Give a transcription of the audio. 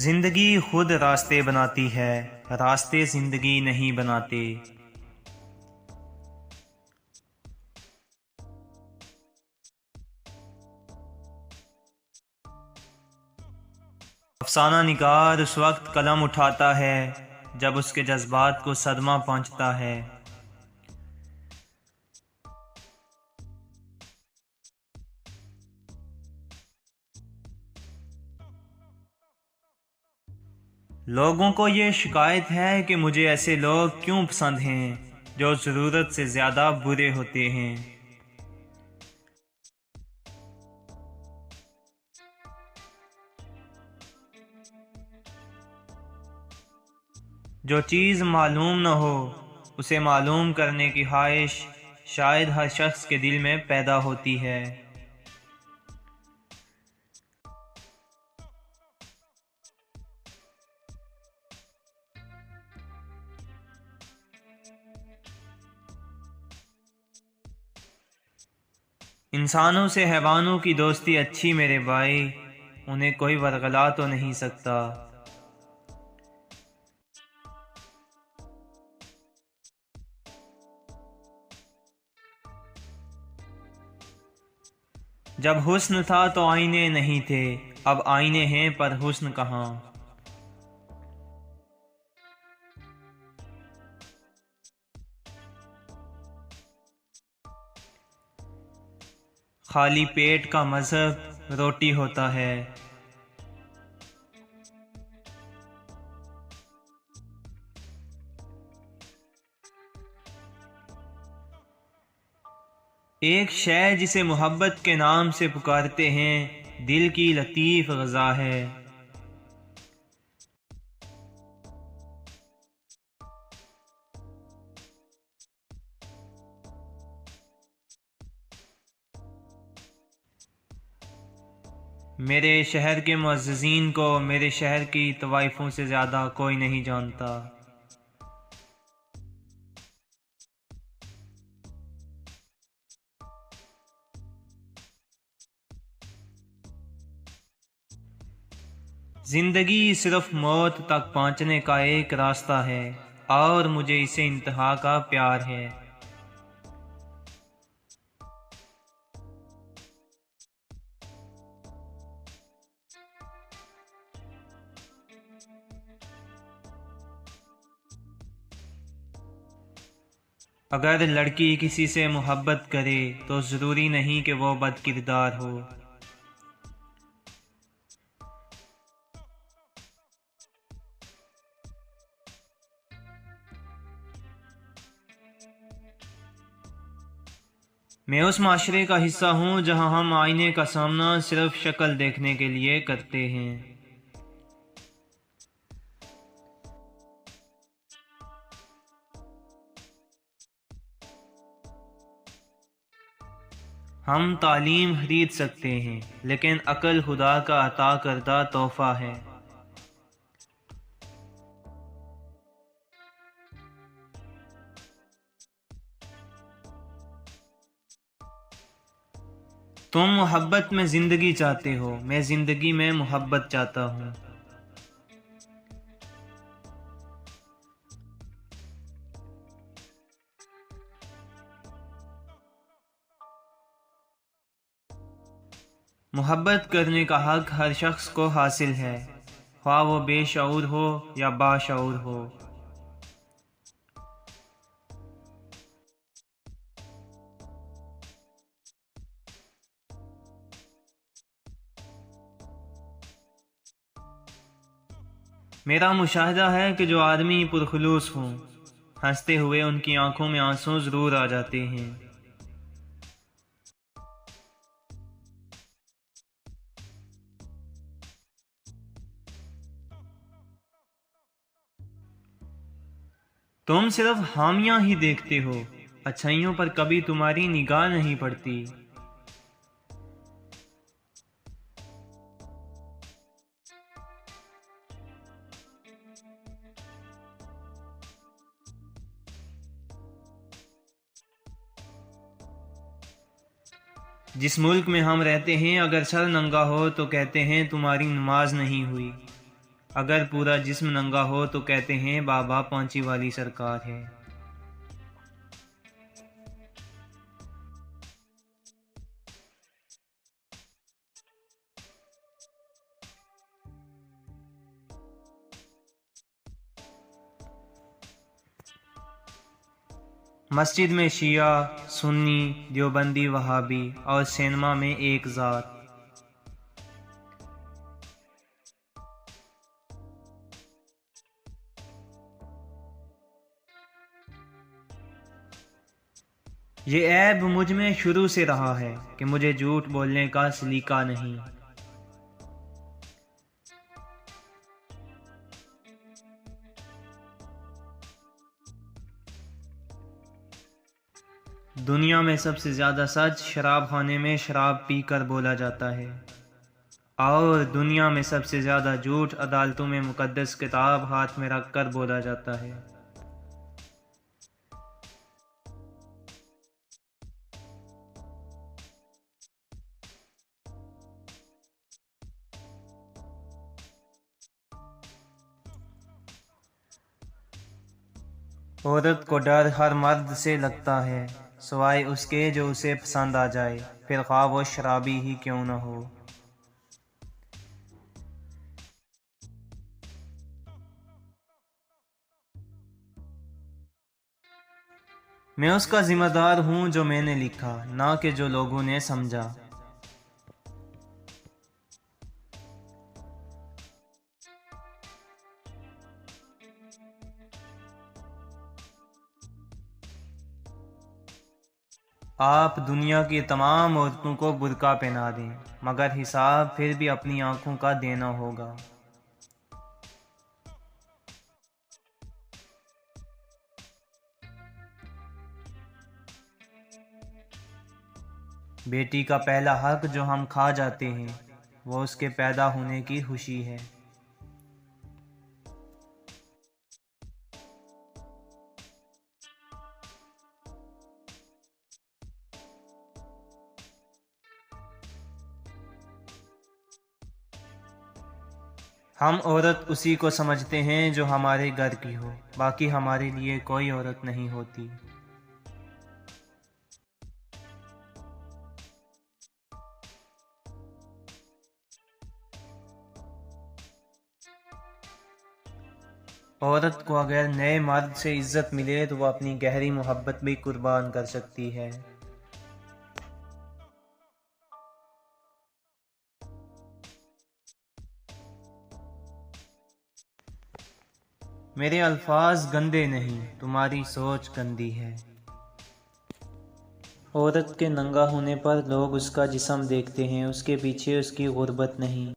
زندگی خود راستے بناتی ہے، راستے زندگی نہیں بناتے۔ افسانہ نگار اس وقت قلم اٹھاتا ہے جب اس کے جذبات کو صدمہ پہنچتا ہے۔ لوگوں کو یہ شکایت ہے کہ مجھے ایسے لوگ کیوں پسند ہیں جو ضرورت سے زیادہ برے ہوتے ہیں۔ جو چیز معلوم نہ ہو اسے معلوم کرنے کی خواہش شاید ہر شخص کے دل میں پیدا ہوتی ہے۔ انسانوں سے حیوانوں کی دوستی اچھی میرے بھائی، انہیں کوئی ورغلا تو نہیں سکتا۔ جب حسن تھا تو آئینے نہیں تھے، اب آئینے ہیں پر حسن کہاں۔ خالی پیٹ کا مذہب روٹی ہوتا ہے۔ ایک شے جسے محبت کے نام سے پکارتے ہیں، دل کی لطیف غذا ہے۔ میرے شہر کے معززین کو میرے شہر کی طوائفوں سے زیادہ کوئی نہیں جانتا۔ زندگی صرف موت تک پہنچنے کا ایک راستہ ہے، اور مجھے اسے انتہا کا پیار ہے۔ اگر لڑکی کسی سے محبت کرے تو ضروری نہیں کہ وہ بد کردار ہو۔ میں اس معاشرے کا حصہ ہوں جہاں ہم آئینے کا سامنا صرف شکل دیکھنے کے لیے کرتے ہیں۔ ہم تعلیم خرید سکتے ہیں، لیکن عقل خدا کا عطا کردہ تحفہ ہے۔ تم محبت میں زندگی چاہتے ہو، میں زندگی میں محبت چاہتا ہوں۔ محبت کرنے کا حق ہر شخص کو حاصل ہے، خواہ وہ بے شعور ہو یا باشعور ہو۔ میرا مشاہدہ ہے کہ جو آدمی پرخلوص ہوں، ہنستے ہوئے ان کی آنکھوں میں آنسو ضرور آ جاتے ہیں۔ تم صرف خامیاں ہی دیکھتے ہو، اچھائیوں پر کبھی تمہاری نگاہ نہیں پڑتی۔ جس ملک میں ہم رہتے ہیں اگر سر ننگا ہو تو کہتے ہیں تمہاری نماز نہیں ہوئی۔ اگر پورا جسم ننگا ہو تو کہتے ہیں بابا پانچی والی سرکار ہے۔ مسجد میں شیعہ، سنی، دیوبندی، وہابی اور سینما میں ایک ذات۔ یہ عیب مجھ میں شروع سے رہا ہے کہ مجھے جھوٹ بولنے کا سلیقہ نہیں۔ دنیا میں سب سے زیادہ سچ شراب خانے میں شراب پی کر بولا جاتا ہے، اور دنیا میں سب سے زیادہ جھوٹ عدالتوں میں مقدس کتاب ہاتھ میں رکھ کر بولا جاتا ہے۔ عورت کو ڈر ہر مرد سے لگتا ہے سوائے اس کے جو اسے پسند آ جائے، پھر خواہ وہ شرابی ہی کیوں نہ ہو۔ میں اس کا ذمہ دار ہوں جو میں نے لکھا، نہ کہ جو لوگوں نے سمجھا۔ آپ دنیا کی تمام عورتوں کو برقع پہنا دیں، مگر حساب پھر بھی اپنی آنکھوں کا دینا ہوگا۔ بیٹی کا پہلا حق جو ہم کھا جاتے ہیں وہ اس کے پیدا ہونے کی خوشی ہے۔ ہم عورت اسی کو سمجھتے ہیں جو ہمارے گھر کی ہو، باقی ہمارے لیے کوئی عورت نہیں ہوتی۔ عورت کو اگر نئے مرد سے عزت ملے تو وہ اپنی گہری محبت بھی قربان کر سکتی ہے۔ میرے الفاظ گندے نہیں، تمہاری سوچ گندی ہے۔ عورت کے ننگا ہونے پر لوگ اس کا جسم دیکھتے ہیں، اس کے پیچھے اس کی غربت نہیں۔